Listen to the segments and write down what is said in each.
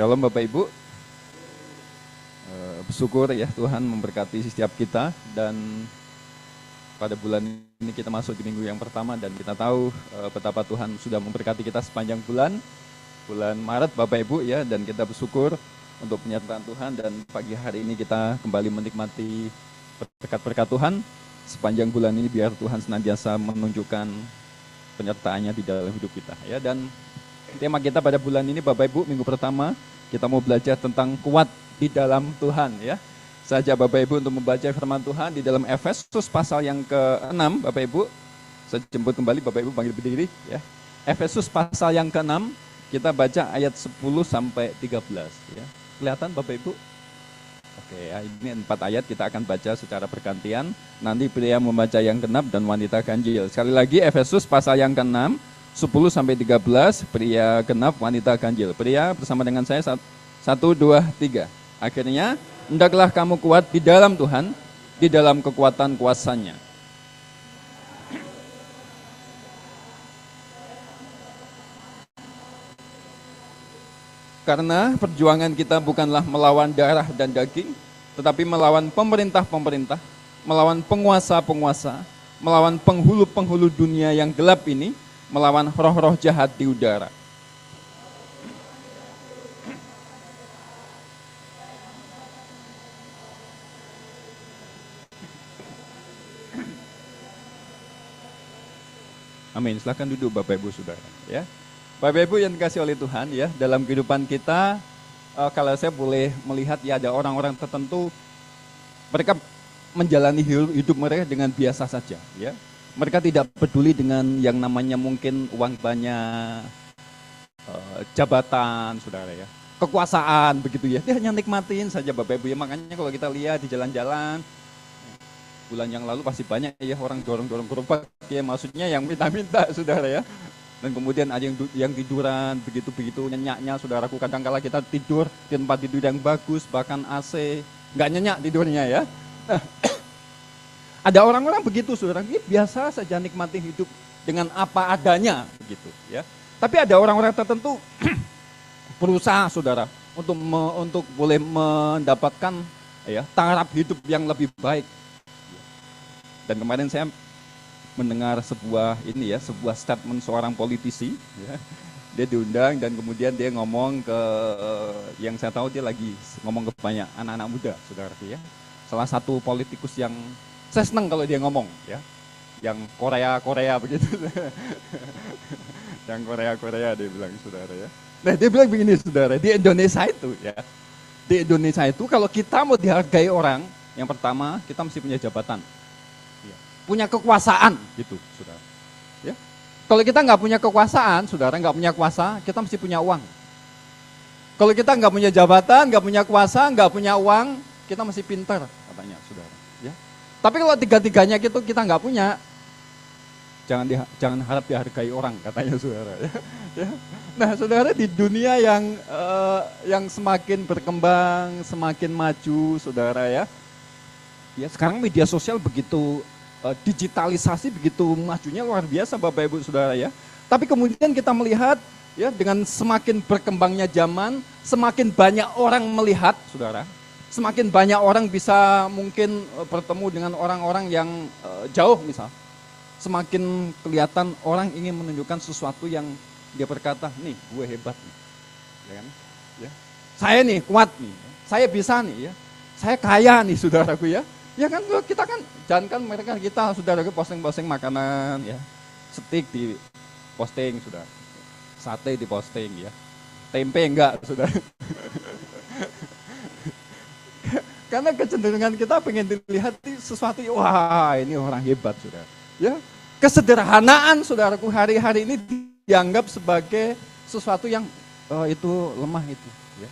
Shalom Bapak Ibu. Bersyukur ya Tuhan memberkati setiap kita, dan pada bulan ini kita masuk di minggu yang pertama, dan kita tahu betapa Tuhan sudah memberkati kita sepanjang bulan Maret Bapak Ibu ya, dan kita bersyukur untuk penyertaan Tuhan, dan pagi hari ini kita kembali menikmati berkat-berkat Tuhan sepanjang bulan ini. Biar Tuhan senantiasa menunjukkan penyertaannya di dalam hidup kita ya. Dan tema kita pada bulan ini Bapak Ibu, minggu pertama kita mau belajar tentang kuat di dalam Tuhan ya. Saja Bapak Ibu untuk membaca firman Tuhan di dalam Efesus pasal yang ke-6 Bapak Ibu. Saya jemput kembali Bapak Ibu, panggil berdiri ya. Efesus pasal yang ke-6, kita baca ayat 10 sampai 13 ya. Kelihatan Bapak Ibu? Oke ya, ini 4 ayat kita akan baca secara bergantian. Nanti pria membaca yang genap dan wanita ganjil. Sekali lagi Efesus pasal yang ke-6 10 sampai 13, pria genap, wanita ganjil. Pria bersama dengan saya 1, 2, 3. Akhirnya, hendaklah kamu kuat di dalam Tuhan, di dalam kekuatan kuasa-Nya. Karena perjuangan kita bukanlah melawan darah dan daging, tetapi melawan pemerintah-pemerintah, melawan penguasa-penguasa, melawan penghulu-penghulu dunia yang gelap ini, melawan roh-roh jahat di udara. Amin. Silakan duduk Bapak Ibu Saudara ya. Bapak Ibu yang dikasih oleh Tuhan ya, dalam kehidupan kita kalau saya boleh melihat ya, ada orang-orang tertentu mereka menjalani hidup mereka dengan biasa saja ya. Mereka tidak peduli dengan yang namanya mungkin uang banyak, jabatan, saudara ya, kekuasaan begitu ya. Dia hanya nikmatin saja Bapak Ibu ya. Makanya kalau kita lihat di jalan-jalan, bulan yang lalu pasti banyak ya orang dorong-dorong gerobak ya, maksudnya yang minta-minta saudara ya. Dan kemudian ada yang tiduran begitu-begitu nyenyaknya saudaraku. Kadang-kala kita tidur di tempat tidur yang bagus, bahkan AC, nggak nyenyak tidurnya ya. Ada orang-orang begitu saudara, biasa saja nikmati hidup dengan apa adanya begitu ya. Tapi ada orang-orang tertentu berusaha saudara untuk boleh mendapatkan ya taraf hidup yang lebih baik. Dan kemarin saya mendengar sebuah statement seorang politisi ya. Dia diundang dan kemudian dia ngomong ke, yang saya tahu dia lagi ngomong ke banyak anak-anak muda saudara ya. Salah satu politikus yang saya senang kalau dia ngomong ya, yang Korea begitu. Yang Korea dia bilang saudara ya. Nah dia bilang begini saudara, di Indonesia itu kalau kita mau dihargai orang, yang pertama kita mesti punya jabatan, ya. Punya kekuasaan gitu saudara. Ya. Kalau kita nggak punya kekuasaan saudara, nggak punya kuasa, kita mesti punya uang. Kalau kita nggak punya jabatan, nggak punya kuasa, nggak punya uang, kita mesti pintar katanya saudara. Ya. Tapi kalau tiga-tiganya gitu kita nggak punya, jangan harap dihargai orang katanya saudara. Ya. Nah saudara, di dunia yang semakin berkembang, semakin maju saudara ya. Ya sekarang media sosial begitu digitalisasi begitu majunya luar biasa Bapak Ibu Saudara ya. Tapi kemudian kita melihat ya, dengan semakin berkembangnya zaman, semakin banyak orang melihat saudara. Semakin banyak orang bisa mungkin bertemu dengan orang-orang yang jauh misal. Semakin kelihatan orang ingin menunjukkan sesuatu yang dia berkata, nih gue hebat nih. Ya kan? Ya. Saya nih kuat nih, saya bisa nih ya. Saya kaya nih saudaraku ya. Ya kan kita kan, jangan kan mereka kita saudaraku posting-posting makanan ya. Steak di posting saudara. Sate di posting ya. Tempe enggak saudara. Karena kecenderungan kita pengen dilihat sesuatu, wah ini orang hebat saudara. Ya, kesederhanaan saudaraku hari-hari ini dianggap sebagai sesuatu yang itu lemah itu. Ya.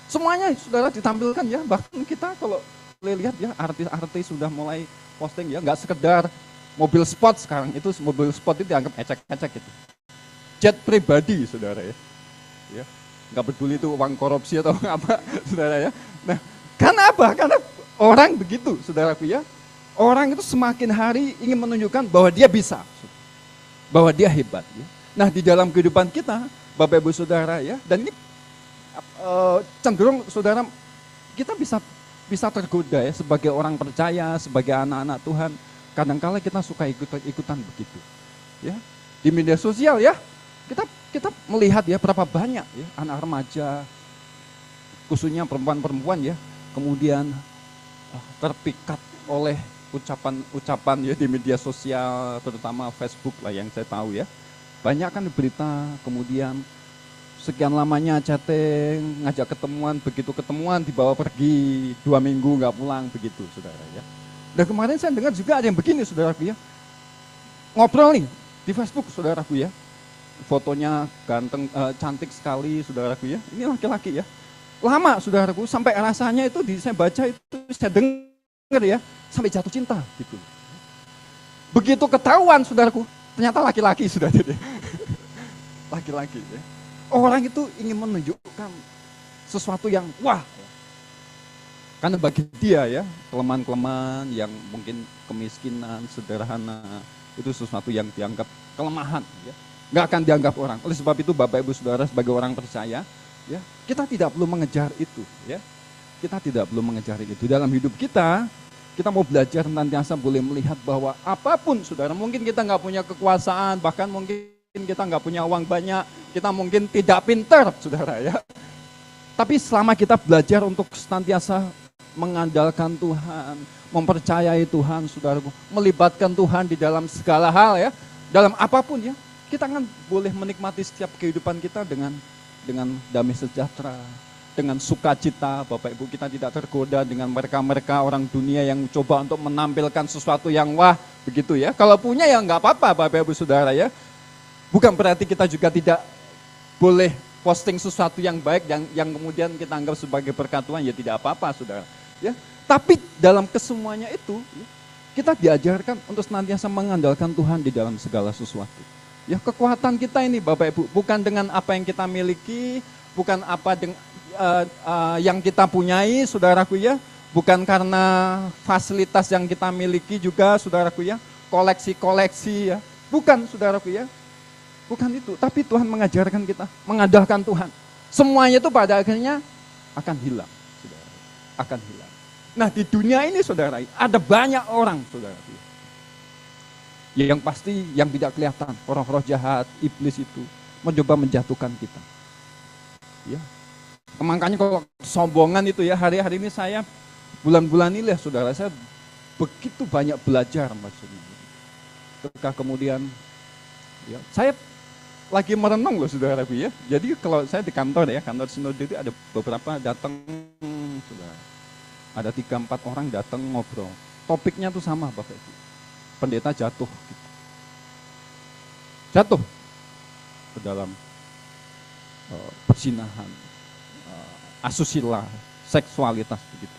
Semuanya saudara ditampilkan ya, bahkan kita kalau lihat ya artis-artis sudah mulai posting ya, nggak sekedar mobil sport sekarang, itu mobil sport itu dianggap ecek-ecek gitu. Jet pribadi saudara ya. Ya. Nggak peduli itu uang korupsi atau apa, saudara ya. Nah, karena apa? Karena orang begitu, saudaraku ya. Orang itu semakin hari ingin menunjukkan bahwa dia bisa, bahwa dia hebat. Ya. Nah, di dalam kehidupan kita, Bapak Ibu Saudara ya. Dan ini cenderung saudara kita bisa tergoda ya sebagai orang percaya, sebagai anak-anak Tuhan. Kadang-kala kita suka ikutan begitu. Ya. Di media sosial ya, kita melihat ya berapa banyak ya anak remaja, khususnya perempuan-perempuan ya, kemudian terpikat oleh ucapan-ucapan ya di media sosial, terutama Facebook lah yang saya tahu ya. Banyak kan berita, kemudian sekian lamanya chatting, ngajak ketemuan, begitu ketemuan dibawa pergi 2 minggu nggak pulang begitu, saudara ya. Dan kemarin saya dengar juga ada yang begini, saudaraku ya, ngobrol nih di Facebook, saudaraku ya, fotonya ganteng, cantik sekali, saudaraku ya. Ini laki-laki ya, lama saudaraku, sampai rasanya itu saya baca itu, saya dengar ya, sampai jatuh cinta gitu. Begitu ketahuan saudaraku, ternyata laki-laki sudah jadi. Laki-laki ya. Orang itu ingin menunjukkan sesuatu yang wah. Karena bagi dia ya, kelemahan-kelemahan yang mungkin kemiskinan, sederhana, itu sesuatu yang dianggap kelemahan ya. Nggak akan dianggap orang. Oleh sebab itu Bapak Ibu Saudara sebagai orang percaya, ya, kita tidak perlu mengejar itu ya. Kita tidak perlu mengejar itu. Dalam hidup kita mau belajar senantiasa boleh melihat bahwa apapun saudara, mungkin kita nggak punya kekuasaan, bahkan mungkin kita nggak punya uang banyak, kita mungkin tidak pintar saudara ya. Tapi selama kita belajar untuk senantiasa mengandalkan Tuhan, mempercayai Tuhan saudaraku, melibatkan Tuhan di dalam segala hal ya, dalam apapun ya, kita kan boleh menikmati setiap kehidupan kita dengan damai sejahtera, dengan sukacita. Bapak Ibu, kita tidak tergoda dengan mereka-mereka orang dunia yang coba untuk menampilkan sesuatu yang wah begitu ya. Kalau punya ya nggak apa-apa Bapak Ibu Saudara ya. Bukan berarti kita juga tidak boleh posting sesuatu yang baik yang kemudian kita anggap sebagai berkat Tuhan, ya tidak apa-apa Saudara. Ya. Tapi dalam kesemuanya itu ya, kita diajarkan untuk senantiasa mengandalkan Tuhan di dalam segala sesuatu. Ya, kekuatan kita ini Bapak Ibu bukan dengan apa yang kita miliki, bukan apa yang kita punyai saudaraku ya, bukan karena fasilitas yang kita miliki juga saudaraku ya, koleksi-koleksi ya, bukan saudaraku ya, bukan itu. Tapi Tuhan mengajarkan kita mengandalkan Tuhan. Semuanya itu pada akhirnya akan hilang, saudara, akan hilang. Nah di dunia ini saudara, ada banyak orang saudaraku ya, yang pasti yang tidak kelihatan, roh-roh jahat, iblis itu mencoba menjatuhkan kita. Ya. Makanya kalau sombongan itu ya, hari-hari ini saya, bulan-bulan ini lah saudara, saya begitu banyak belajar maksudnya. Ketika kemudian, ya, saya lagi merenung loh saudara ya. Jadi kalau saya di kantor ya, kantor sinode itu ada beberapa datang, saudara. Ada 3-4 orang datang ngobrol. Topiknya tuh sama Bapak Ibu. Pendeta jatuh. Gitu. Jatuh ke dalam perzinahan, asusila, seksualitas begitu.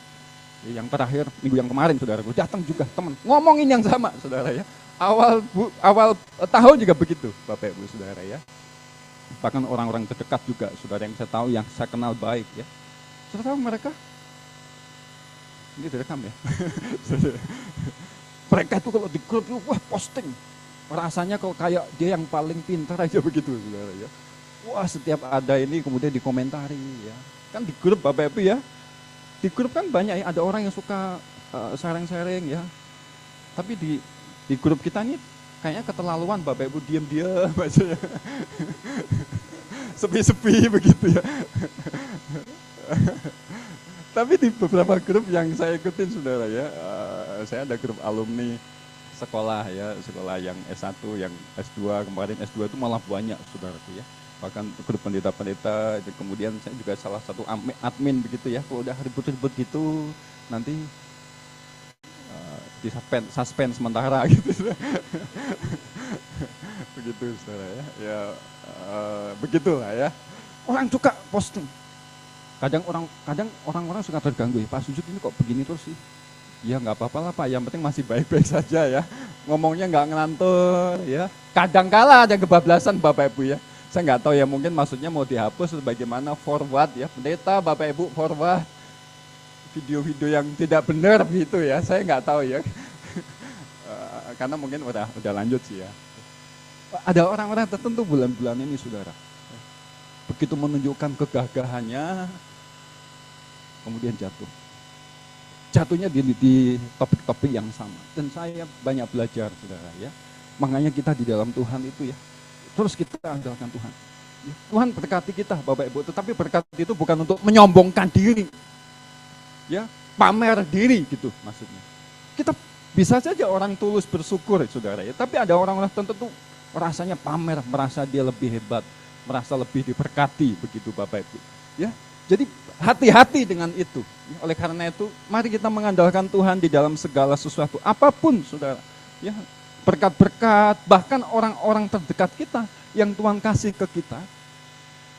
Yang terakhir minggu yang kemarin saudaraku datang juga teman ngomongin yang sama saudara ya. Awal tahun juga begitu Bapak Ibu Saudara ya. Bahkan orang-orang terdekat juga saudara yang saya tahu, yang saya kenal baik ya. Saudara tahu mereka ini direkam ya. Mereka itu kalau di grup itu wah posting. Rasanya kalau kayak dia yang paling pintar aja begitu saudara ya. Wah setiap ada ini kemudian dikomentari ya. Kan di grup Bapak Ibu ya. Di grup kan banyak ya, ada orang yang suka sharing-sharing ya. Tapi di grup kita ini kayaknya keterlaluan Bapak Ibu, diam-diam aja ya. Sepi-sepi begitu ya. Tapi di beberapa grup yang saya ikutin saudara ya, saya ada grup alumni sekolah ya, sekolah yang S1, yang S2, kemarin S2 itu malah banyak saudaraku ya. Bahkan grup pendeta-pendeta, kemudian saya juga salah satu admin begitu ya. Kalau udah ribut-ribut gitu, nanti di suspend sementara gitu. Begitu saudara ya. Ya begitulah ya. Orang suka posting. Kadang orang-orang suka terganggu ya, Pak Sujud ini kok begini terus sih. Ya nggak apa-apa lah Pak, yang penting masih baik-baik saja ya. Ngomongnya nggak ngelantur ya. Kadang kala ada kebablasan Bapak Ibu ya. Saya nggak tahu ya, mungkin maksudnya mau dihapus bagaimana forward ya. Pendeta Bapak Ibu forward video-video yang tidak benar gitu ya. Saya nggak tahu ya. Karena mungkin udah lanjut sih ya. Ada orang-orang tertentu bulan-bulan ini saudara. begitu menunjukkan kegagahannya, kemudian jatuh. Jatuhnya di topik-topik yang sama. Dan saya banyak belajar, saudara ya. Makanya kita di dalam Tuhan itu ya, terus kita andalkan Tuhan. Tuhan berkati kita, Bapak Ibu, tetapi berkat itu bukan untuk menyombongkan diri. Ya, pamer diri gitu maksudnya. Kita bisa saja orang tulus bersyukur, saudara ya, tapi ada orang-orang tertentu rasanya pamer, merasa dia lebih hebat, merasa lebih diberkati begitu Bapak Ibu. Ya. Jadi hati-hati dengan itu. Oleh karena itu, mari kita mengandalkan Tuhan di dalam segala sesuatu, apapun, saudara. Ya, berkat-berkat, bahkan orang-orang terdekat kita yang Tuhan kasih ke kita.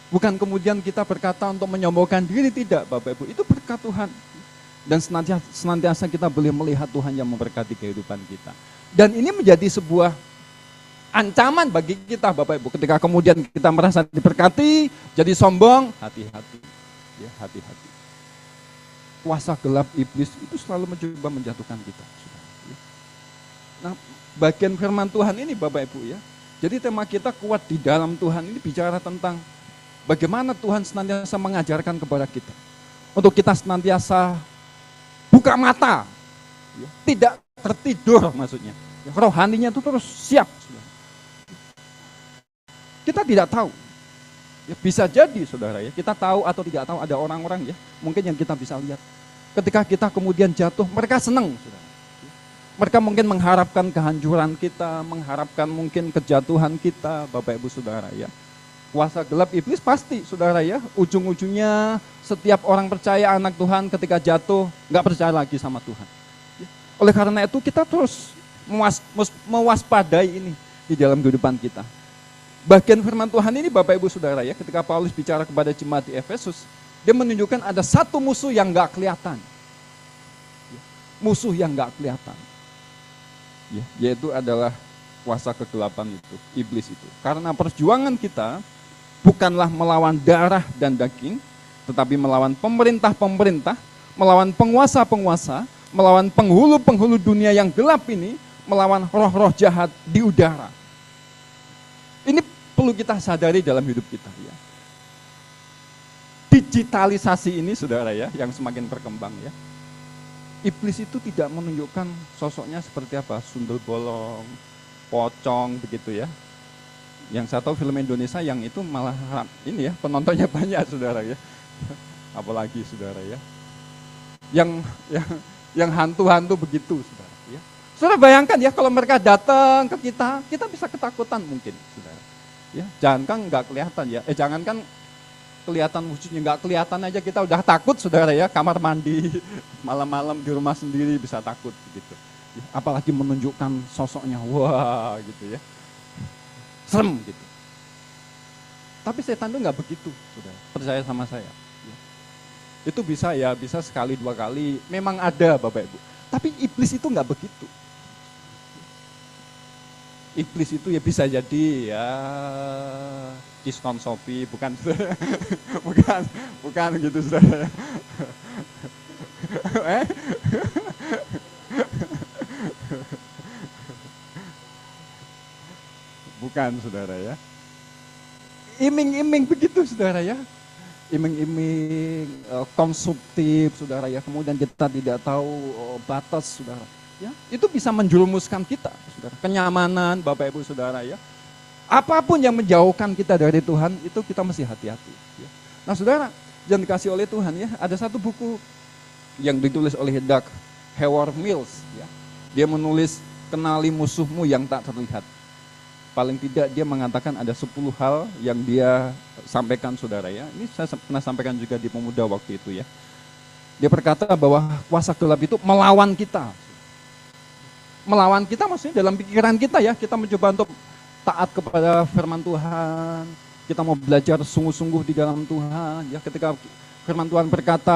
Bukan kemudian kita berkata untuk menyombongkan diri, tidak, Bapak Ibu. Itu berkat Tuhan. Dan senantiasa kita boleh melihat Tuhan yang memberkati kehidupan kita. Dan ini menjadi sebuah ancaman bagi kita, Bapak Ibu. Ketika kemudian kita merasa diberkati, jadi sombong, hati-hati. Ya, hati-hati. Kuasa gelap iblis itu selalu mencoba menjatuhkan kita. Nah, bagian firman Tuhan ini Bapak Ibu ya. Jadi tema kita kuat di dalam Tuhan ini bicara tentang bagaimana Tuhan senantiasa mengajarkan kepada kita. Untuk kita senantiasa buka mata. Ya, tidak tertidur maksudnya. Ya, rohaninya itu terus siap. Kita tidak tahu. Ya, bisa jadi saudara ya, kita tahu atau tidak tahu ada orang-orang ya, mungkin yang kita bisa lihat. Ketika kita kemudian jatuh, mereka senang saudara. Mereka mungkin mengharapkan kehancuran kita, mengharapkan mungkin kejatuhan kita, Bapak Ibu Saudara ya. Kuasa gelap iblis pasti saudara ya, ujung-ujungnya setiap orang percaya anak Tuhan ketika jatuh, nggak percaya lagi sama Tuhan. Ya. Oleh karena itu kita terus mewaspadai ini di dalam kehidupan kita. Bagian firman Tuhan ini Bapak Ibu Saudara ya, ketika Paulus bicara kepada jemaat di Efesus, dia menunjukkan ada satu musuh yang gak kelihatan. Musuh yang gak kelihatan. Ya, yaitu adalah kuasa kegelapan itu, iblis itu. Karena perjuangan kita bukanlah melawan darah dan daging, tetapi melawan pemerintah-pemerintah, melawan penguasa-penguasa, melawan penghulu-penghulu dunia yang gelap ini, melawan roh-roh jahat di udara. Ini perlu kita sadari dalam hidup kita ya. Digitalisasi ini saudara ya, yang semakin berkembang ya. Iblis itu tidak menunjukkan sosoknya seperti apa, sundel bolong, pocong begitu ya. Yang saya tahu film Indonesia yang itu malah ini ya, penontonnya banyak saudara ya. Apalagi saudara ya. Yang hantu-hantu begitu saudara ya. Saudara bayangkan ya, kalau mereka datang ke kita bisa ketakutan mungkin, saudara. Ya, jangankan nggak kelihatan ya, jangankan kelihatan wujudnya, nggak kelihatan aja kita udah takut, saudara ya. Kamar mandi malam-malam di rumah sendiri bisa takut, gitu. Ya, apalagi menunjukkan sosoknya, wah, gitu ya, serem gitu. Tapi setan itu nggak begitu, saudara. Percaya sama saya. Ya. Itu bisa ya, bisa sekali dua kali, memang ada Bapak Ibu. Tapi iblis itu nggak begitu. Iblis itu ya bisa jadi ya diskon Shopee, bukan bukan gitu saudara. Bukan saudara ya. Iming-iming begitu saudara ya. Iming-iming konsumtif saudara ya. Kemudian kita tidak tahu batas saudara. Ya, itu bisa menjerumuskan kita, saudara. Kenyamanan, Bapak Ibu Saudara ya. Apapun yang menjauhkan kita dari Tuhan, itu kita mesti hati-hati. Ya. Nah saudara, yang dikasih oleh Tuhan ya, ada satu buku yang ditulis oleh Doug Howard Mills. Ya. Dia menulis Kenali Musuhmu Yang Tak Terlihat. Paling tidak dia mengatakan ada 10 hal yang dia sampaikan saudara ya. Ini saya pernah sampaikan juga di Pemuda waktu itu ya. Dia berkata bahwa kuasa gelap itu melawan kita. Melawan kita maksudnya dalam pikiran kita ya, kita mencoba untuk taat kepada firman Tuhan, kita mau belajar sungguh-sungguh di dalam Tuhan ya. Ketika firman Tuhan berkata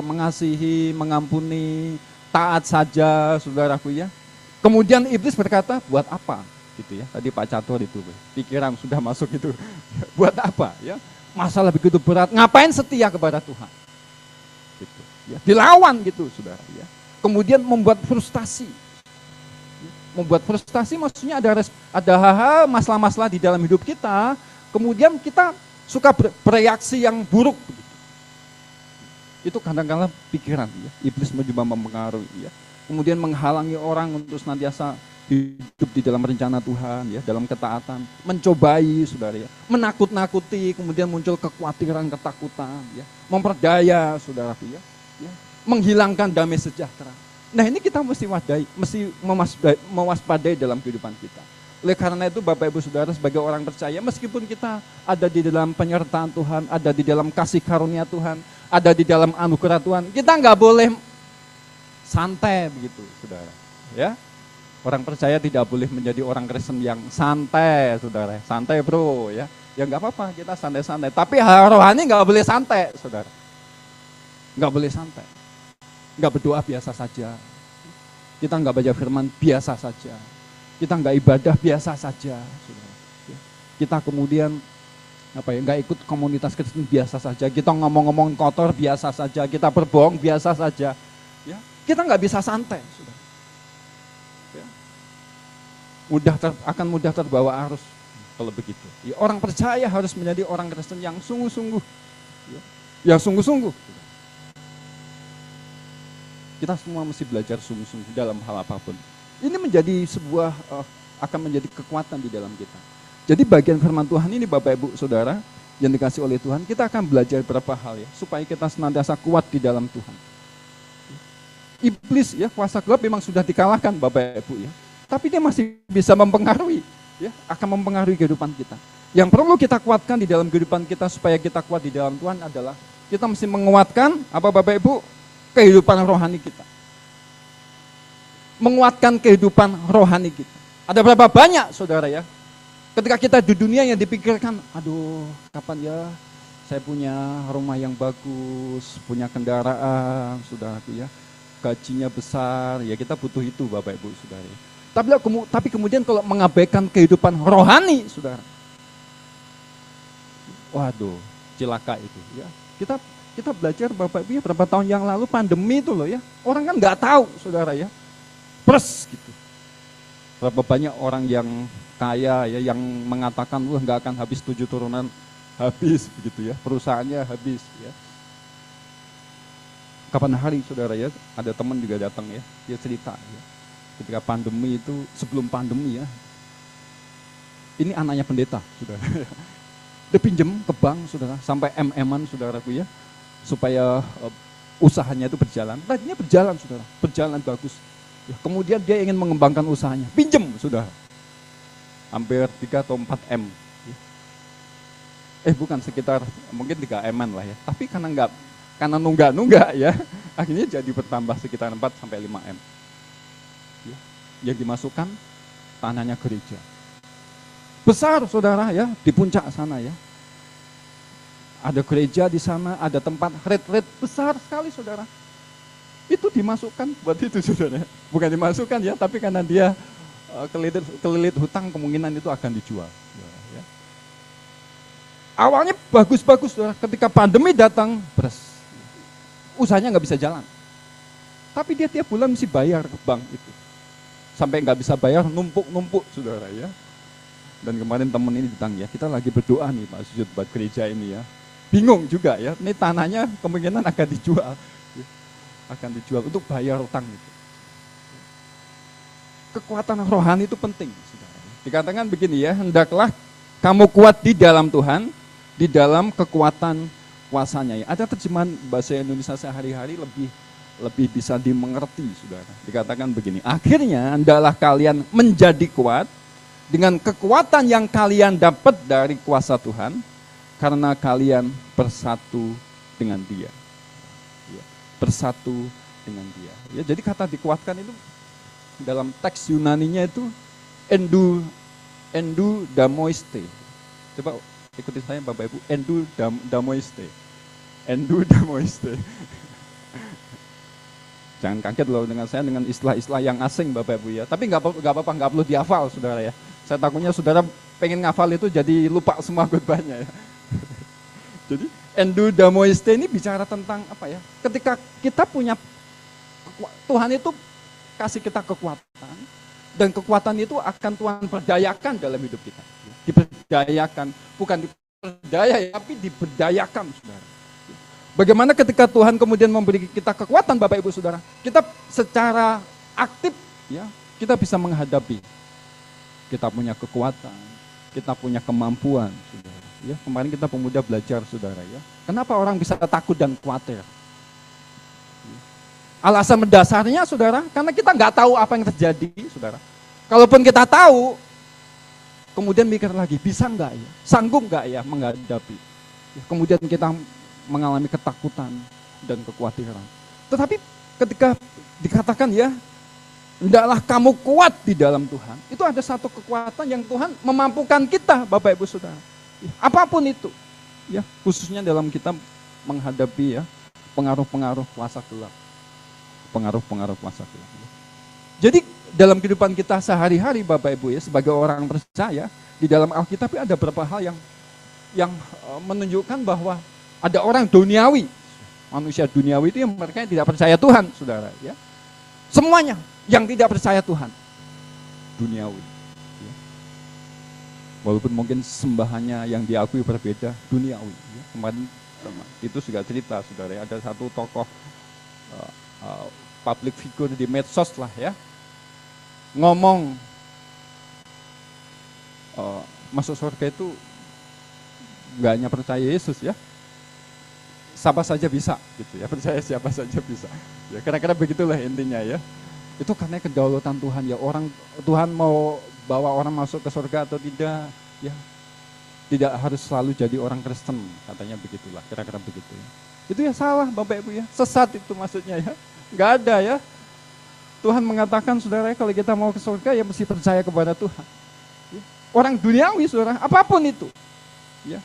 mengasihi, mengampuni, taat saja saudaraku ya. Kemudian iblis berkata buat apa gitu ya, tadi Pak Catur itu pikiran sudah masuk itu. Buat apa ya, masalah begitu berat, ngapain setia kepada Tuhan gitu ya. Dilawan gitu saudara ya. Kemudian membuat frustasi. Membuat frustasi maksudnya ada hal-hal, masalah-masalah di dalam hidup kita, kemudian kita suka bereaksi yang buruk. Itu kadang-kadang pikiran, ya. Iblis mencoba mempengaruhi, ya. Kemudian menghalangi orang untuk senantiasa hidup di dalam rencana Tuhan, ya, dalam ketaatan, mencobai, saudara, ya, menakut-nakuti, kemudian muncul kekhawatiran, ketakutan, ya, memperdaya, saudaraku, ya, menghilangkan damai sejahtera. Nah, ini kita mesti mewaspadai dalam kehidupan kita. Oleh karena itu Bapak Ibu Saudara, sebagai orang percaya, meskipun kita ada di dalam penyertaan Tuhan, ada di dalam kasih karunia Tuhan, ada di dalam anugerah Tuhan, kita nggak boleh santai begitu, saudara. Ya, orang percaya tidak boleh menjadi orang Kristen yang santai, saudara. Santai bro, ya. Ya nggak apa-apa, kita santai-santai. Tapi hal rohani nggak boleh santai, saudara. Nggak boleh santai. Nggak berdoa biasa saja. Kita nggak baca firman biasa saja. Kita nggak ibadah biasa saja, saudara. Kita kemudian nggak ikut komunitas Kristen biasa saja. Kita ngomong-ngomong kotor biasa saja. Kita berbohong biasa saja. Ya, kita nggak bisa santai, saudara. Ya. Akan mudah terbawa arus kalau begitu. Ya, orang percaya harus menjadi orang Kristen yang sungguh-sungguh, ya, yang sungguh-sungguh. Kita semua mesti belajar sungguh-sungguh dalam hal apapun. Ini menjadi sebuah akan menjadi kekuatan di dalam kita. Jadi bagian firman Tuhan ini Bapak Ibu Saudara yang dikasih oleh Tuhan, kita akan belajar beberapa hal, ya, supaya kita senantiasa kuat di dalam Tuhan. Iblis, ya, kuasa gelap memang sudah dikalahkan Bapak Ibu, ya. Tapi dia masih bisa mempengaruhi, ya, akan mempengaruhi kehidupan kita. Yang perlu kita kuatkan di dalam kehidupan kita supaya kita kuat di dalam Tuhan adalah kita mesti menguatkan apa Bapak Ibu? Kehidupan rohani kita. Menguatkan kehidupan rohani kita. Ada berapa banyak saudara, ya, ketika kita di dunia yang dipikirkan, aduh kapan ya saya punya rumah yang bagus, punya kendaraan, saudaraku, ya, gajinya besar, ya kita butuh itu Bapak Ibu Saudara. Tapi kemudian kalau mengabaikan kehidupan rohani, saudara, waduh cilaka itu, ya. Kita belajar Bapak Ibu, ya, berapa tahun yang lalu pandemi itu loh, ya, orang kan nggak tahu saudara, ya. Plus gitu. Berapa banyak orang yang kaya, ya, yang mengatakan wah nggak akan habis 7 turunan, habis begitu, ya, perusahaannya habis, ya. Kapan hari saudara, ya, ada teman juga datang, ya, dia cerita, ya, ketika pandemi itu, sebelum pandemi, ya, ini anaknya pendeta saudara, dia pinjem ke bank saudara sampai MM-an saudaraku, ya, supaya usahanya itu berjalan. Tadinya berjalan saudara, berjalan bagus. Kemudian dia ingin mengembangkan usahanya, pinjem sudah hampir 3 atau 4 M. Bukan, sekitar mungkin 3 M-an lah, ya. Tapi karena nunggak, ya, akhirnya jadi bertambah sekitar 4 sampai 5 M. Ya. Yang dimasukkan tanahnya gereja. Besar saudara, ya, di puncak sana, ya. Ada gereja di sana, ada tempat retreat besar sekali saudara. Itu dimasukkan buat itu saudara. Bukan dimasukkan, ya, tapi karena dia kelilit hutang, kemungkinan itu akan dijual. Ya. Awalnya bagus-bagus saudara, ketika pandemi datang, usahanya nggak bisa jalan. Tapi dia tiap bulan mesti bayar ke bank itu. Sampai nggak bisa bayar, numpuk-numpuk saudara, ya. Dan kemarin teman ini datang, ya, kita lagi berdoa nih Pak Sujud buat gereja ini, ya. Bingung juga, ya, ini tanahnya kemungkinan akan dijual. Akan dijual untuk bayar utang itu. Kekuatan rohani itu penting, saudara. Dikatakan begini, ya, hendaklah kamu kuat di dalam Tuhan, di dalam kekuatan kuasanya, ya. Ada terjemahan bahasa Indonesia sehari-hari lebih bisa dimengerti, saudara. Dikatakan begini, akhirnya hendaklah kalian menjadi kuat dengan kekuatan yang kalian dapat dari kuasa Tuhan, karena kalian bersatu dengan Dia. Bersatu dengan Dia. Ya, jadi kata dikuatkan itu dalam teks Yunaninya itu endu damoiste. Coba ikuti saya Bapak Ibu, endu damoiste. Endu damoiste. Jangan kaget loh dengan saya dengan istilah-istilah yang asing Bapak Ibu, ya. Tapi nggak apa-apa, nggak perlu dihafal saudara, ya. Saya takutnya saudara pengen ngafal itu jadi lupa semua khotbahnya, ya. Jadi endudamoiste ini bicara tentang apa, ya? Ketika kita punya Tuhan itu kasih kita kekuatan, dan kekuatan itu akan Tuhan perdayakan dalam hidup kita. Diperdayakan, bukan berdaya, tapi diberdayakan, saudara. Bagaimana ketika Tuhan kemudian memberi kita kekuatan, Bapak Ibu Saudara, kita secara aktif ya, kita bisa menghadapi. Kita punya kekuatan, kita punya kemampuan, saudara. Ya, kemarin kita pemuda belajar, saudara ya. Kenapa orang bisa takut dan khawatir? Alasan mendasarnya, saudara, karena kita nggak tahu apa yang terjadi, saudara. Kalaupun kita tahu, kemudian mikir lagi, bisa nggak ya, sanggup nggak ya menghadapi? Kemudian kita mengalami ketakutan dan kekhawatiran. Tetapi ketika dikatakan ya, hendaklah kamu kuat di dalam Tuhan, itu ada satu kekuatan yang Tuhan memampukan kita, Bapak Ibu Saudara. Apapun itu, ya khususnya dalam kita menghadapi ya pengaruh-pengaruh kuasa gelap, pengaruh-pengaruh kuasa gelap. Jadi dalam kehidupan kita sehari-hari, Bapak Ibu ya, sebagai orang percaya, di dalam Alkitab ada beberapa hal yang menunjukkan bahwa ada orang duniawi, manusia duniawi itu yang mereka tidak percaya Tuhan, saudara. Ya, semuanya yang tidak percaya Tuhan, duniawi. Ya. Walaupun mungkin sembahannya yang diakui berbeda, duniawi. Ya. Kemarin itu juga cerita, saudara. Ada satu tokoh public figure di medsos lah ya, ngomong masuk surga itu nggak hanya percaya Yesus ya. Siapa saja bisa, gitu ya. Percaya siapa saja bisa. Ya, kira-kira begitulah intinya ya. Itu karena kedaulatan Tuhan ya. Tuhan mau bawa orang masuk ke surga atau tidak, ya. Tidak harus selalu jadi orang Kristen, katanya begitulah. Kira-kira begitu ya. Itu ya salah, Bapak Ibu ya. Sesat itu maksudnya ya. Enggak ada ya. Tuhan mengatakan, saudara, kalau kita mau ke surga ya mesti percaya kepada Tuhan. Ya. Orang duniawi, saudara, apapun itu. Ya.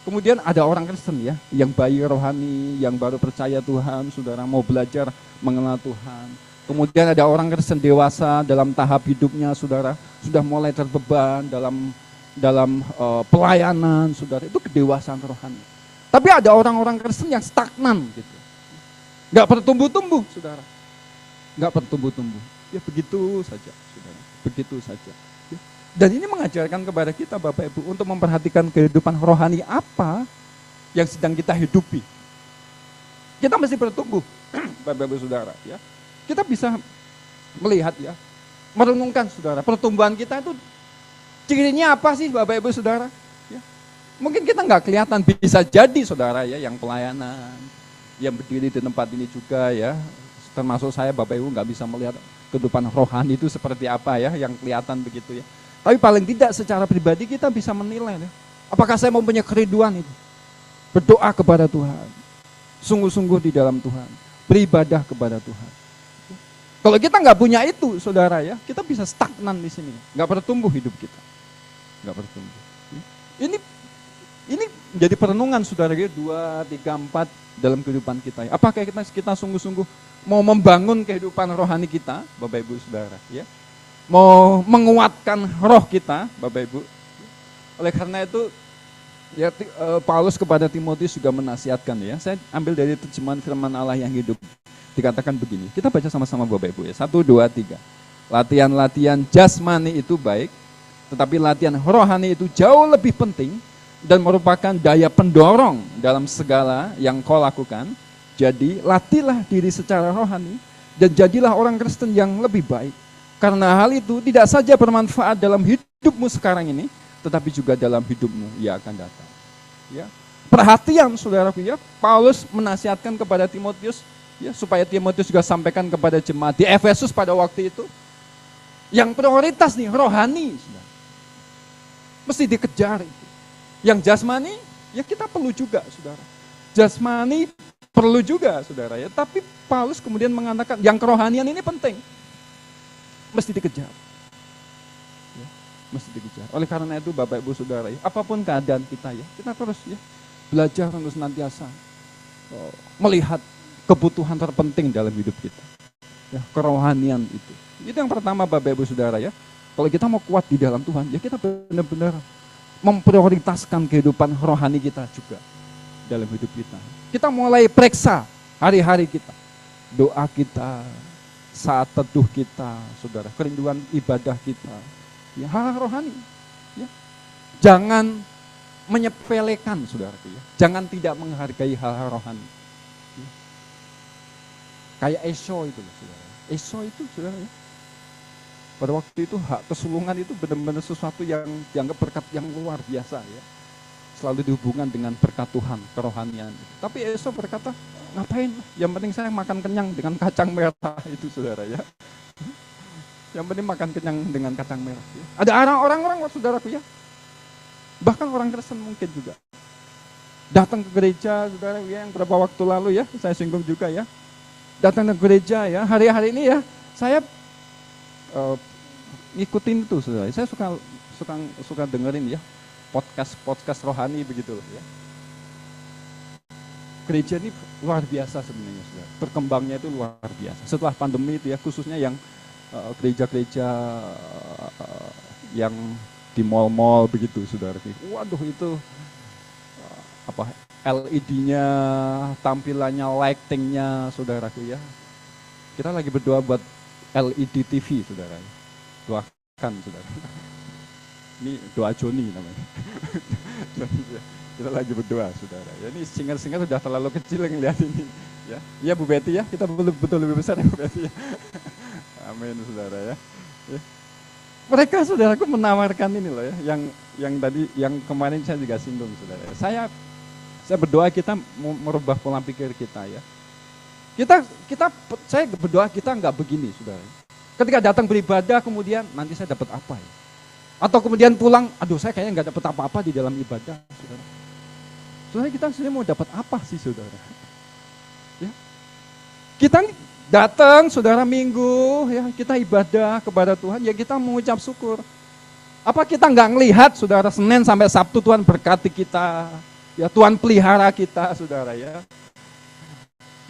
Kemudian ada orang Kristen ya, yang bayi rohani, yang baru percaya Tuhan, saudara, mau belajar mengenal Tuhan. Kemudian ada orang Kristen dewasa dalam tahap hidupnya, saudara, sudah mulai terbeban dalam pelayanan, saudara, itu kedewasaan rohani. Tapi ada orang-orang Kristen yang stagnan gitu, nggak bertumbuh-tumbuh, saudara, nggak bertumbuh-tumbuh. Ya begitu saja, saudara, begitu saja. Dan ini mengajarkan kepada kita, Bapak Ibu, untuk memperhatikan kehidupan rohani apa yang sedang kita hidupi. Kita mesti bertumbuh, Bapak Ibu Saudara. Ya. Kita bisa melihat ya, merenungkan, saudara, pertumbuhan kita itu cirinya apa sih, Bapak Ibu Saudara? Ya. Mungkin kita nggak kelihatan, bisa jadi, saudara, ya, yang pelayanan, yang berdiri di tempat ini juga ya, termasuk saya, Bapak Ibu, nggak bisa melihat kehidupan rohani itu seperti apa ya, yang kelihatan begitu ya. Tapi paling tidak secara pribadi kita bisa menilai ya, apakah saya mempunyai kerinduan itu, berdoa kepada Tuhan, sungguh-sungguh di dalam Tuhan, beribadah kepada Tuhan. Kalau kita nggak punya itu, saudara ya, kita bisa stagnan di sini, nggak bertumbuh hidup kita, nggak bertumbuh. Ini menjadi perenungan, saudara ya, 2, 3, 4 dalam kehidupan kita. Apakah kita sungguh-sungguh mau membangun kehidupan rohani kita, Bapak Ibu Saudara ya? Mau menguatkan roh kita, Bapak Ibu. Oleh karena itu ya, Paulus kepada Timotius juga menasihatkan ya. Saya ambil dari terjemahan firman Allah yang hidup. Dikatakan begini. Kita baca sama-sama, Bapak Ibu ya. 1, 2, 3. Latihan-latihan jasmani itu baik, tetapi latihan rohani itu jauh lebih penting dan merupakan daya pendorong dalam segala yang kau lakukan. Jadi latihlah diri secara rohani dan jadilah orang Kristen yang lebih baik. Karena hal itu tidak saja bermanfaat dalam hidupmu sekarang ini, tetapi juga dalam hidupmu yang akan datang. Ya. Perhatian, saudaraku ya, Paulus menasihatkan kepada Timotius, ya, supaya Timotius juga sampaikan kepada jemaat di Efesus pada waktu itu. Yang prioritas nih, rohani, saudara. Mesti dikejar itu. Yang jasmani, ya kita perlu juga, saudara. Jasmani perlu juga, saudara ya. Tapi Paulus kemudian mengatakan, yang kerohanian ini penting. Mesti dikejar. Ya, mesti dikejar. Oleh karena itu, Bapak Ibu Saudara, ya, apapun keadaan kita ya, kita terus ya belajar untuk senantiasa melihat kebutuhan terpenting dalam hidup kita. Ya, kerohanian itu. Itu yang pertama, Bapak Ibu Saudara ya. Kalau kita mau kuat di dalam Tuhan, ya kita benar-benar memprioritaskan kehidupan rohani kita juga dalam hidup kita. Kita mulai periksa hari-hari kita, doa kita, saat teduh kita, saudara, kerinduan ibadah kita, ya hal rohani. Ya. Jangan menyepelekan, saudaraku ya. Jangan tidak menghargai hal-hal rohani. Ya. Kayak Esau itu, saudara. Esau itu, saudara ya. Pada waktu itu hak kesulungan itu benar-benar sesuatu yang dianggap berkat yang luar biasa ya. Selalu dihubungkan dengan berkat Tuhan, kerohanian. Tapi Esau berkata, ngapain? Yang penting saya makan kenyang dengan kacang merah itu, saudara ya. Yang penting makan kenyang dengan kacang merah. Ya. Ada orang-orang, saudaraku ya. Bahkan orang Kristen mungkin juga. Datang ke gereja, saudara ya, yang beberapa waktu lalu ya, saya singgung juga ya. Datang ke gereja ya, hari-hari ini ya, saya ngikutin itu, saudara. Saya suka dengerin ya, podcast rohani begitu loh ya. Gereja ini luar biasa sebenarnya, saudara. Berkembangnya itu luar biasa. Setelah pandemi itu ya, khususnya yang gereja-gereja yang di mall-mall begitu, saudara. Waduh itu LED-nya, tampilannya, lighting-nya, saudaraku ya. Kita lagi berdoa buat LED TV, saudara. Doakan, saudara. Ini doa Joni namanya. Kita lagi berdoa, saudara. Ya, ini singer-singer sudah terlalu kecil yang lihat ini. Ya, Bu Betty ya, kita betul lebih besar ya Bu Betty ya. Amin, saudara ya. Mereka, saudaraku, menawarkan ini loh ya, yang kemarin saya juga singgung, saudara. Saya berdoa kita merubah pola pikir kita ya. Saya berdoa kita enggak begini, saudara. Ketika datang beribadah kemudian nanti saya dapat apa ya? Atau kemudian pulang, aduh saya kayaknya enggak dapat apa-apa di dalam ibadah, saudara. Saudara, kita sebenarnya mau dapat apa sih, saudara? Ya. Kita datang, saudara, minggu ya, kita ibadah kepada Tuhan, ya kita mengucap syukur. Apa kita enggak ngelihat, saudara, Senin sampai Sabtu Tuhan berkati kita, ya Tuhan pelihara kita, saudara ya.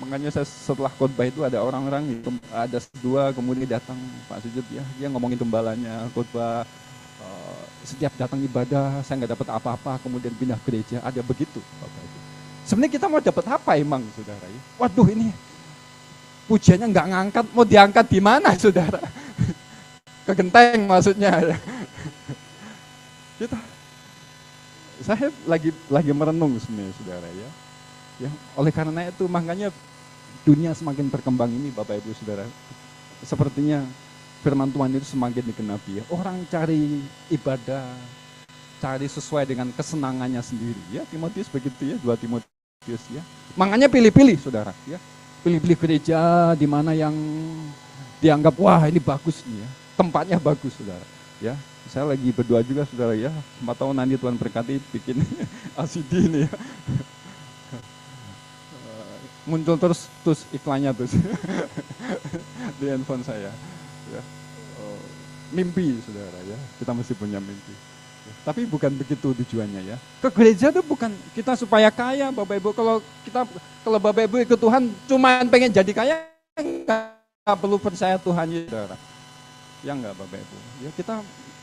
Makanya saya setelah khotbah itu ada orang-orang, ada dua kemudian datang Pak Sujud ya, dia ngomongin gembalanya, khotbah setiap datang ibadah saya nggak dapat apa-apa, kemudian pindah gereja, ada begitu Bapak Ibu. Sebenarnya kita mau dapat apa emang, saudara ya? Waduh, ini pujiannya nggak ngangkat, mau diangkat di mana, saudara? Ke genteng maksudnya ya. Saya lagi merenung sebenarnya, saudara ya. Ya, oleh karena itu makanya dunia semakin berkembang ini, Bapak Ibu Saudara. Sepertinya firman Tuhan itu semakin digenapi ya. Orang cari ibadah, cari sesuai dengan kesenangannya sendiri ya. Timotius begitu ya, 2 Timotius ya. Makanya pilih-pilih, saudara ya. Pilih-pilih gereja di mana yang dianggap wah ini bagus nih ya. Tempatnya bagus, saudara ya. Saya lagi berdoa juga, saudara ya. 4 tahun nanti Tuhan berkati bikin LCD ini ya. Muncul terus iklannya terus di handphone saya ya. Mimpi, saudara ya, kita mesti punya mimpi ya. Tapi bukan begitu tujuannya ya. Ke gereja itu bukan kita supaya kaya, Bapak Ibu. Kalau Bapak Ibu ikut Tuhan cuma pengen jadi kaya, nggak perlu percaya Tuhan ya, saudara ya. Enggak, Bapak Ibu ya. Kita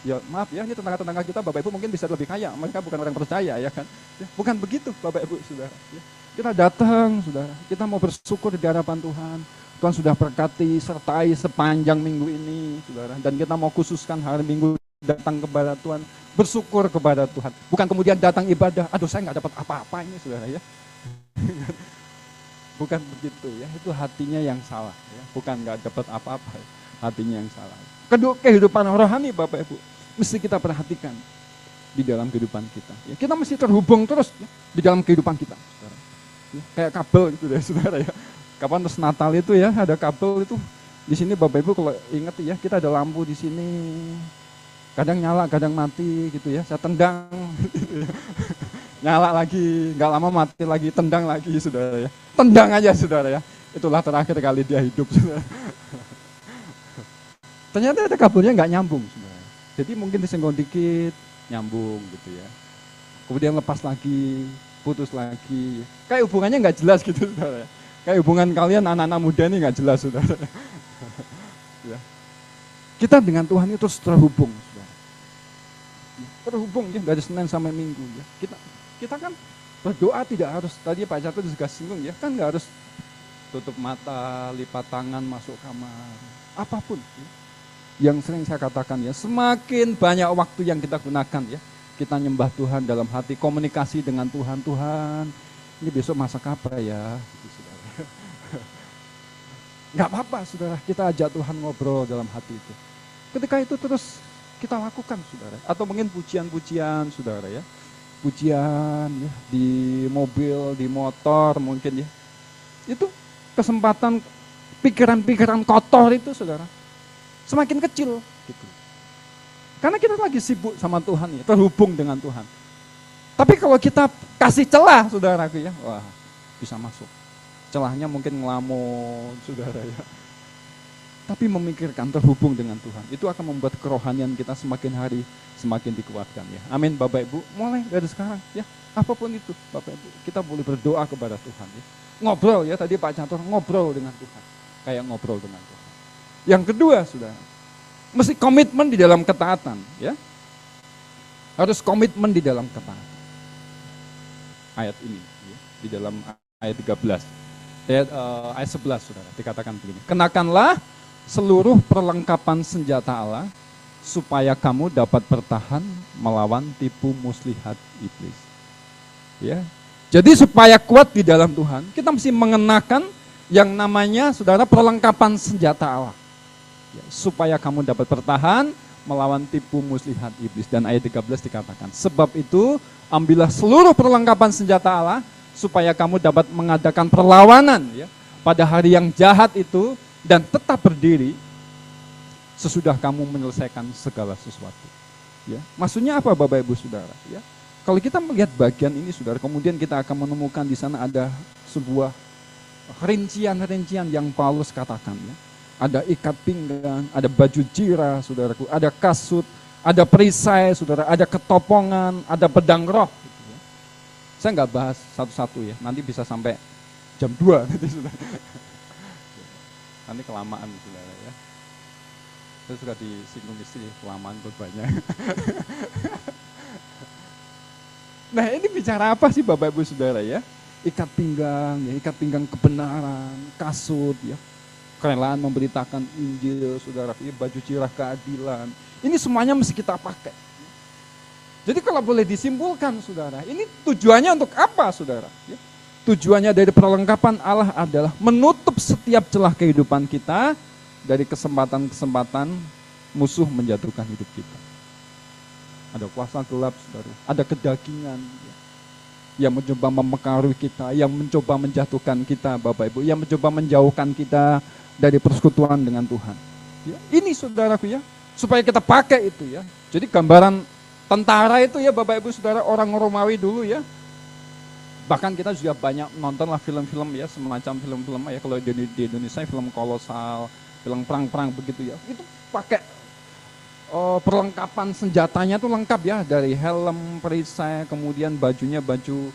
ya maaf ya, ini tetangga-tetangga kita, Bapak Ibu mungkin bisa lebih kaya, mereka bukan orang percaya ya kan ya. Bukan begitu, Bapak Ibu saudara ya. Kita datang, saudara, kita mau bersyukur di hadapan Tuhan. Tuhan sudah berkati, sertai sepanjang minggu ini, saudara. Dan kita mau khususkan hari Minggu datang kepada Tuhan, bersyukur kepada Tuhan. Bukan kemudian datang ibadah, aduh saya nggak dapat apa-apa ini, saudara ya. Bukan begitu ya, itu hatinya yang salah ya. Bukan nggak dapat apa-apa, hatinya yang salah. Kedua, kehidupan rohani, Bapak Ibu, mesti kita perhatikan di dalam kehidupan kita. Ya, kita mesti terhubung terus ya, di dalam kehidupan kita, saudara. Ya, kayak kabel gitu deh, saudara ya. Kapan terus Natal itu ya, ada kabel itu di sini, Bapak Ibu kalau ingat ya, kita ada lampu di sini, kadang nyala, kadang mati gitu ya. Saya tendang, gitu ya. Nyala lagi, nggak lama mati lagi, tendang lagi, saudara ya. Tendang aja, saudara ya. Itulah terakhir kali dia hidup, saudara. Ternyata ada kabelnya nggak nyambung, saudara. Jadi mungkin disenggol dikit, nyambung gitu ya. Kemudian lepas lagi, putus lagi. Kayak hubungannya nggak jelas gitu, saudara. Kayak hubungan kalian anak-anak muda ini nggak jelas, saudara. Ya. Kita dengan Tuhan itu terus terhubung, saudara. Terhubung ya dari Senin sampai Minggu ya. Kita kan berdoa tidak harus, tadi Pak Catur juga singgung ya, kan nggak harus tutup mata, lipat tangan, masuk kamar, apapun. Ya. Yang sering saya katakan ya, semakin banyak waktu yang kita gunakan ya kita nyembah Tuhan dalam hati, komunikasi dengan Tuhan. Tuhan, ini besok masak apa ya? Saudara. Nggak apa-apa, saudara, kita ajak Tuhan ngobrol dalam hati itu. Ketika itu terus kita lakukan, saudara. Atau mungkin pujian-pujian, saudara ya. Pujian ya, di mobil, di motor mungkin ya. Itu kesempatan pikiran-pikiran kotor itu, saudara, semakin kecil gitu. Karena kita lagi sibuk sama Tuhan ya, terhubung dengan Tuhan. Tapi kalau kita kasih celah, saudaraku ya, wah, bisa masuk. Celahnya mungkin ngelamun, saudara ya. Tapi memikirkan terhubung dengan Tuhan, itu akan membuat kerohanian kita semakin hari semakin dikuatkan ya. Amin Bapak Ibu, mulai dari sekarang ya, apapun itu Bapak Ibu, kita boleh berdoa kepada Tuhan ya. Ngobrol ya, tadi Pak Catur ngobrol dengan Tuhan, kayak ngobrol dengan Tuhan. Yang kedua, saudara, mesti komitmen di dalam ketaatan ya. Harus komitmen di dalam ketaatan. Ayat ini ya, di dalam ayat 13. Ayat 11, saudara, dikatakan begini. Kenakanlah seluruh perlengkapan senjata Allah supaya kamu dapat bertahan melawan tipu muslihat iblis. Ya. Jadi supaya kuat di dalam Tuhan, kita mesti mengenakan yang namanya, saudara, perlengkapan senjata Allah. Ya, supaya kamu dapat bertahan melawan tipu muslihat iblis. Dan ayat 13 dikatakan, sebab itu ambillah seluruh perlengkapan senjata Allah supaya kamu dapat mengadakan perlawanan ya, pada hari yang jahat itu dan tetap berdiri sesudah kamu menyelesaikan segala sesuatu. Ya, maksudnya apa Bapak Ibu Saudara? Ya, kalau kita melihat bagian ini, saudara, kemudian kita akan menemukan di sana ada sebuah rincian-rincian yang Paulus katakan ya. Ada ikat pinggang, ada baju jira, saudaraku, ada kasut, ada perisai, saudara, ada ketopongan, ada pedang roh. Gitu ya. Saya nggak bahas satu-satu ya, nanti bisa sampai jam 2 nanti, saudara. Nanti kelamaan, saudara ya. Saya suka disinggung istri, kelamaan bebannya. Nah ini bicara apa sih Bapak Ibu Saudara ya? Ikat pinggang, ya, ikat pinggang kebenaran, kasut ya. Kerelaan memberitakan Injil, saudara, baju cirah keadilan. Ini semuanya mesti kita pakai. Jadi kalau boleh disimpulkan, saudara, ini tujuannya untuk apa, saudara? Ya. Tujuannya dari perlengkapan Allah adalah menutup setiap celah kehidupan kita dari kesempatan-kesempatan musuh menjatuhkan hidup kita. Ada kuasa gelap, saudara, ada kedagingan ya, yang mencoba mempengaruhi kita, yang mencoba menjatuhkan kita, Bapak Ibu, yang mencoba menjauhkan kita dari persekutuan dengan Tuhan. Ya, ini saudaraku ya, supaya kita pakai itu ya. Jadi gambaran tentara itu ya Bapak Ibu Saudara, orang Romawi dulu ya. Bahkan kita juga banyak nonton lah film-film ya, semacam film-film ya, kalau di Indonesia film kolosal, film perang-perang begitu ya. Itu pakai perlengkapan senjatanya tuh lengkap ya, dari helm, perisai, kemudian bajunya baju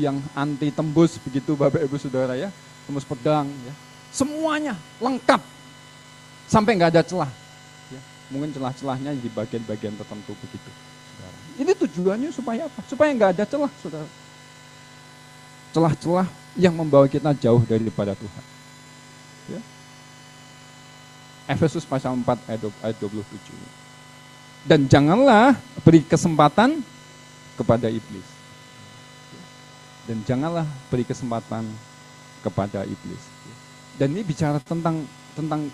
yang anti tembus begitu Bapak Ibu Saudara ya, tembus pedang ya. Semuanya lengkap sampai nggak ada celah. Ya, mungkin celah-celahnya di bagian-bagian tertentu begitu. Saudara. Ini tujuannya supaya apa? Supaya nggak ada celah, saudara. Celah-celah yang membawa kita jauh daripada Tuhan. Ya. Efesus pasal 4 ayat 27. Dan janganlah beri kesempatan kepada iblis. Dan janganlah beri kesempatan kepada iblis. Dan ini bicara tentang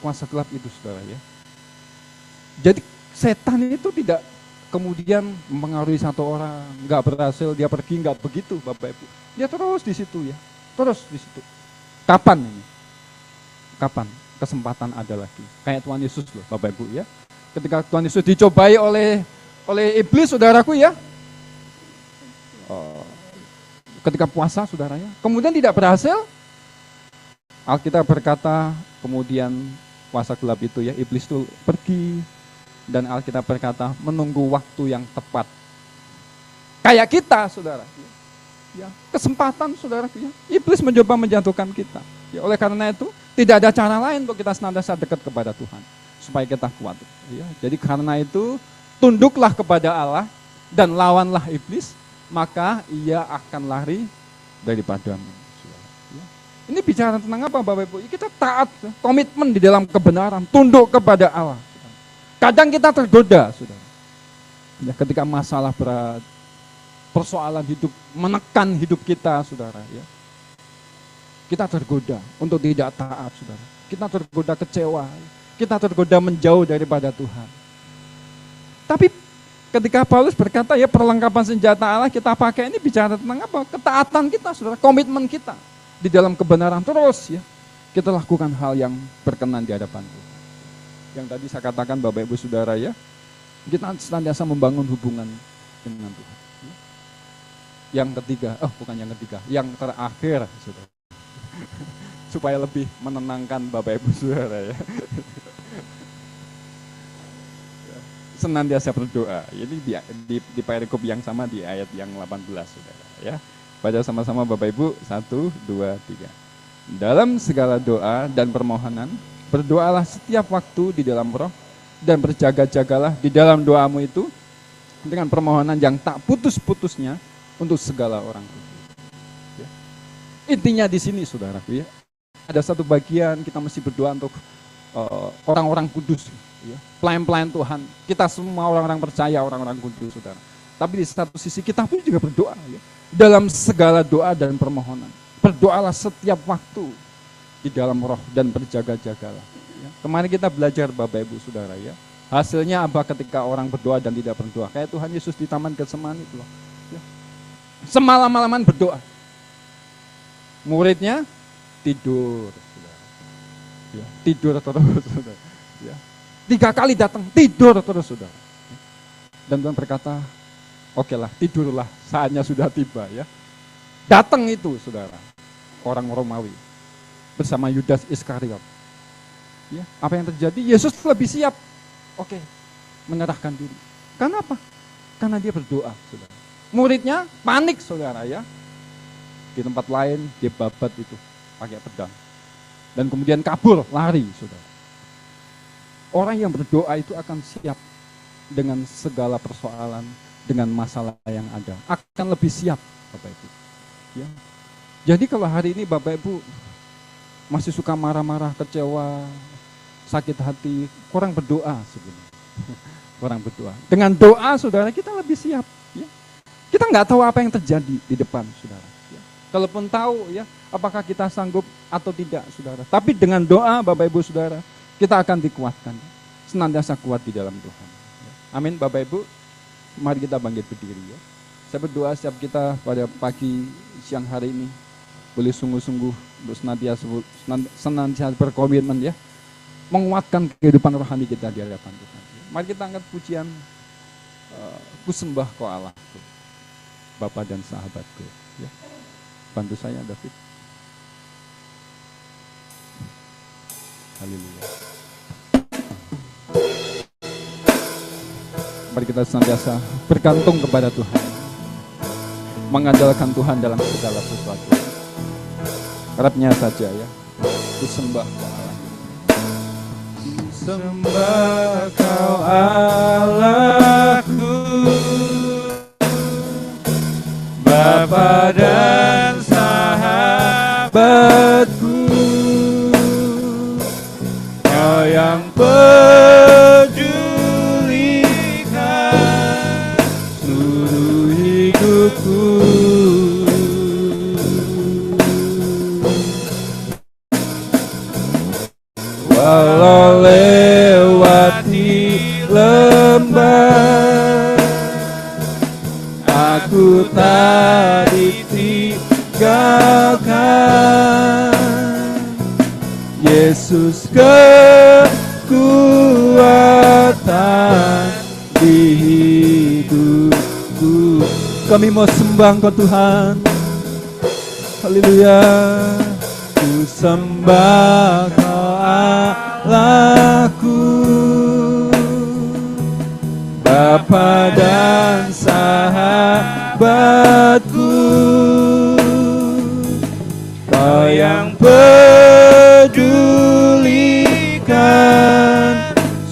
kuasa gelap itu, saudara ya. Jadi setan itu tidak kemudian mempengaruhi satu orang, nggak berhasil, dia pergi, nggak begitu Bapak Ibu. Dia terus di situ ya, terus di situ. Kapan ini? Kapan kesempatan ada lagi? Kayak Tuhan Yesus loh Bapak Ibu ya. Ketika Tuhan Yesus dicobai oleh iblis, saudaraku ya. Ketika puasa, saudaranya, kemudian tidak berhasil. Alkitab berkata, kemudian kuasa gelap itu ya, iblis itu pergi, dan Alkitab berkata menunggu waktu yang tepat. Kayak kita, saudara. Ya, kesempatan, saudara. Ya, iblis mencoba menjatuhkan kita. Ya, oleh karena itu, tidak ada cara lain untuk kita senantiasa dekat kepada Tuhan, supaya kita kuat. Ya, jadi karena itu, tunduklah kepada Allah dan lawanlah iblis, maka ia akan lari daripadamu. Ini bicara tentang apa Bapak Ibu? Kita taat, komitmen di dalam kebenaran, tunduk kepada Allah. Kadang kita tergoda, saudara. Ya, ketika masalah berat, persoalan hidup menekan hidup kita, saudara, ya. Kita tergoda untuk tidak taat, saudara. Kita tergoda kecewa, kita tergoda menjauh daripada Tuhan. Tapi ketika Paulus berkata ya perlengkapan senjata Allah kita pakai, ini bicara tentang apa? Ketaatan kita, saudara, komitmen kita di dalam kebenaran terus, ya. Kita lakukan hal yang berkenan di hadapan Tuhan. Yang tadi saya katakan Bapak Ibu Saudara, ya, kita senantiasa membangun hubungan dengan Tuhan. Yang ketiga, bukan yang ketiga, yang terakhir, saudara. Supaya lebih menenangkan Bapak Ibu Saudara, ya. Senantiasa berdoa. Ini di perikop yang sama di ayat yang 18, saudara, ya. Baca sama-sama Bapak Ibu, 1, 2, 3. Dalam segala doa dan permohonan, berdoalah setiap waktu di dalam roh, dan berjaga-jagalah di dalam doamu itu dengan permohonan yang tak putus-putusnya untuk segala orang. Ya. Intinya di sini, saudaraku, ya, ada satu bagian kita mesti berdoa untuk orang-orang kudus, ya, pelayan-pelayan Tuhan. Kita semua orang-orang percaya, orang-orang kudus, saudara. Tapi di satu sisi kita pun juga berdoa, ya, dalam segala doa dan permohonan. Berdoalah setiap waktu di dalam roh dan berjaga-jagalah. Ya. Kemarin kita belajar Bapak Ibu Saudara, ya. Hasilnya apa ketika orang berdoa dan tidak berdoa? Kayak Tuhan Yesus di Taman Getsemani itu loh. Ya. Semalam-malaman berdoa. Muridnya tidur. Ya. Tidur terus, saudara. Ya. 3 kali datang, tidur terus, saudara. Dan Tuhan berkata, oke lah, tidurlah, saatnya sudah tiba, ya. Datang itu, saudara, orang Romawi bersama Yudas Iskariot. Ya, apa yang terjadi? Yesus lebih siap, menyerahkan diri. Karena apa? Karena dia berdoa, saudara. Muridnya panik, saudara, ya. Di tempat lain dia babat itu pakai pedang dan kemudian kabur, lari, saudara. Orang yang berdoa itu akan siap dengan segala persoalan, dengan masalah yang ada, akan lebih siap, Bapak Ibu. Ya. Jadi kalau hari ini Bapak Ibu masih suka marah-marah, kecewa, sakit hati, kurang berdoa sebenarnya. Kurang berdoa. Dengan doa, saudara, kita lebih siap. Ya. Kita nggak tahu apa yang terjadi di depan, saudara. Ya. Kalaupun tahu, ya, apakah kita sanggup atau tidak, saudara. Tapi dengan doa, Bapak Ibu Saudara, kita akan dikuatkan. Senantiasa kuat di dalam Tuhan. Ya. Amin, Bapak Ibu. Mari kita bangkit berdiri, ya. Saya berdoa setiap kita pada pagi siang hari ini boleh sungguh-sungguh untuk senantiasa berkomitmen, ya, menguatkan kehidupan rohani kita di hadapan Tuhan. Mari kita angkat pujian ku sembah kau Allahku, Bapa dan sahabatku, ya. Bantu saya, David. Haleluya. Mari kita senantiasa bergantung kepada Tuhan, mengandalkan Tuhan dalam segala sesuatu. Harapnya saja, ya. Ku sembah kau Allah. Sembah kau Allahku, Bapa dan sahabatku, Kau yang pedulikan seluruh hidupku. Walau lewati lembah, aku tak ditinggalkan. Yesus kekuatan di hidupku. Kami mau sembah Engkau Tuhan. Haleluya. Ku sembah Kau Allahku, Bapa dan sahabatku, Kau yang pedulikan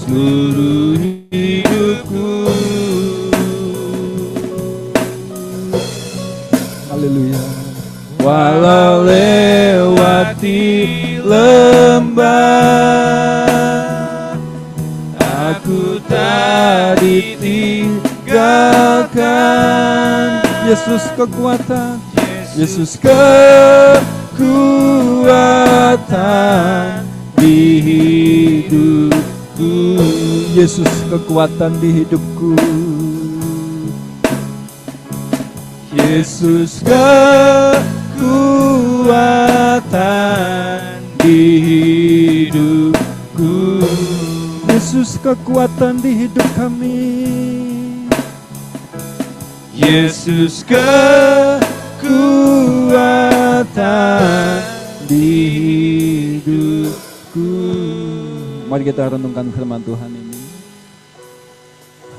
seluruh hidupku. Haleluya. Walau lewati lembah, aku tak ditinggalkan. tinggalkan. Yesus kekuatan, Yesus kekuatan di hidupku. Yesus kekuatan di hidupku. Yesus kekuatan di hidupku. Yesus kekuatan di hidup kami. Yesus kekuatan di hidupku. Mari kita renungkan firman Tuhan ini.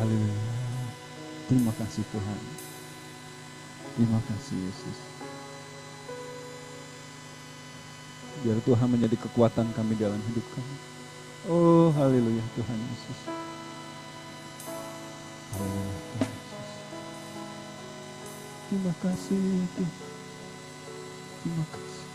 Haleluya. Terima kasih Tuhan. Terima kasih Yesus. Biar Tuhan menjadi kekuatan kami dalam hidup kami. Oh, haleluya Tuhan Yesus. Haleluya Tuhan Yesus. Terima kasih Tuhan. Terima kasih.